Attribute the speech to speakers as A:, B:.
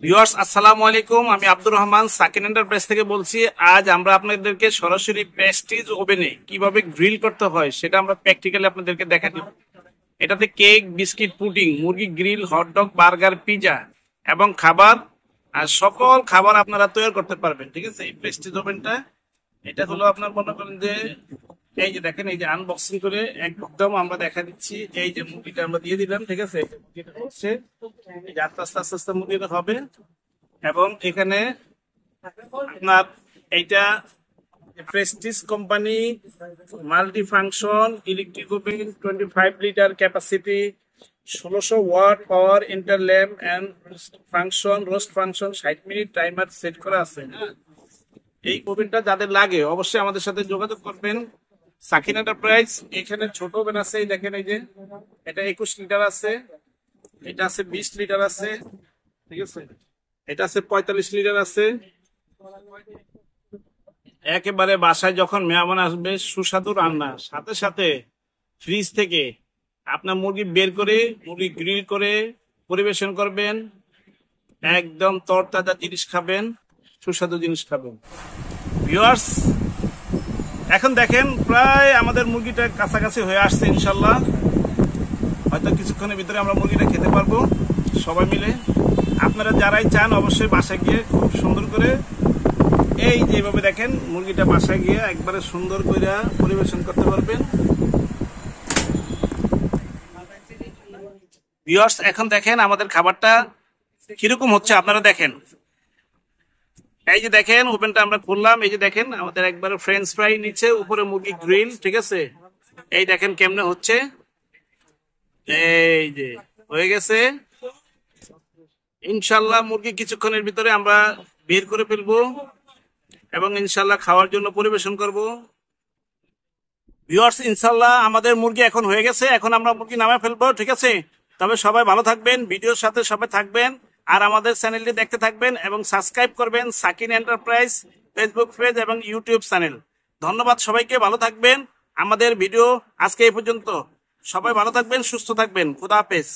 A: Viewers আসসালামু আলাইকুম, আমি আব্দুর রহমান সাকিন এন্টারপ্রাইজ থেকে বলছি। আজ আমরা আপনাদেরকে সরাসরি প্রেস্টিজ ওভেনে কিভাবে গ্রিল করতে হয় সেটা আমরা প্র্যাকটিক্যালি আপনাদেরকে দেখা দিব। এটাতে কেক, বিস্কিট, পুডিং, মুরগি গ্রিল, হটডগ, বার্গার, পিজা এবং খাবার আর সকল খাবার আপনারা তৈরি করতে পারবেন। ঠিক আছে, এই প্রেস্টিজ ওভেনটা এটা হলো আপনার মনে করেন যে এই যে দেখেন, এই যে আনবক্সিং করে একদম আমরা দেখা দিচ্ছি। এই যে মুরগিটা আমরা দিয়ে দিলাম, ঠিক আছে, মুরগিটা হচ্ছে এই যে আস্তে আস্তে আস্তে আস্তে মুরগিটা হবে। এবং এখানে আপনার এইটা Prestige company multi function electric oven 25 litre capacity 1600 watt power inter lamp and function roast function 60 minute timer set করা আছে। এই ওভেনটা যাদের লাগে অবশ্যই আমাদের সাথে যোগাযোগ করবেন। সাকিন এন্টারপ্রাইজ এখানে ছোট ওভেন আছে, এই দেখেন, এই যে এটা 21 লিটার আছে, এটা আছে 20 লিটার আছে, ঠিক আছে, এটা আছে 45 লিটার আছে। একেবারে বাসায় যখন মেহমান আসবে সুস্বাদু রান্না, সাথে সাথে ফ্রিজ থেকে আপনার মুরগি বের করে মুরগি গ্রিল করে পরিবেশন করবেন। একদম তরতাজা জিনিস খাবেন, সুস্বাদু জিনিস খাবেন। ভিউয়ার্স এখন দেখেন প্রায় আমাদের মুরগিটা কাছাকাছি হয়ে আসছে। ইনশাল্লাহ হয়তো কিছুক্ষণের ভিতরে আমরা মুরগিটা খেতে পারবো সবাই মিলে। আপনারা যারাই চান অবশ্যই বাসায় গিয়ে খুব সুন্দর করে এই যেভাবে দেখেন মুরগিটা বাসায় গিয়ে একবারে সুন্দর করে পরিবেশন করতে পারবেন। ভিউয়ার্স এখন দেখেন আমাদের খাবারটা কিরকম হচ্ছে, আপনারা দেখেন। এই যে দেখেন ওভেনটা আমরা খুললাম, এই যে দেখেন আমাদের একবারে ফ্রেঞ্চ ফ্রাই নিচে, উপরে মুরগি গ্রিল, ঠিক আছে। এই দেখেন কেমনে হচ্ছে, এই যে হয়ে গেছে। ইনশাল্লাহ মুরগি কিছুক্ষণের ভিতরে আমরা বের করে ফেলবো এবং ইনশাল্লাহ খাওয়ার জন্য পরিবেশন করব। ভিউয়ার্স ইনশাল্লাহ আমাদের মুরগি এখন হয়ে গেছে, এখন আমরা মুরগি নামে ফেলবো, ঠিক আছে। তবে সবাই ভালো থাকবেন, ভিডিওর সাথে সবাই থাকবেন আর আমাদের চ্যানেলটি দেখতে থাকবেন এবং সাবস্ক্রাইব করবেন সাকিন এন্টারপ্রাইজ ফেসবুক পেজ এবং ইউটিউব চ্যানেল। ধন্যবাদ সবাইকে, ভালো থাকবেন। আমাদের ভিডিও আজকে এই পর্যন্ত। সবাই ভালো থাকবেন, সুস্থ থাকবেন। খুদা হাফেজ।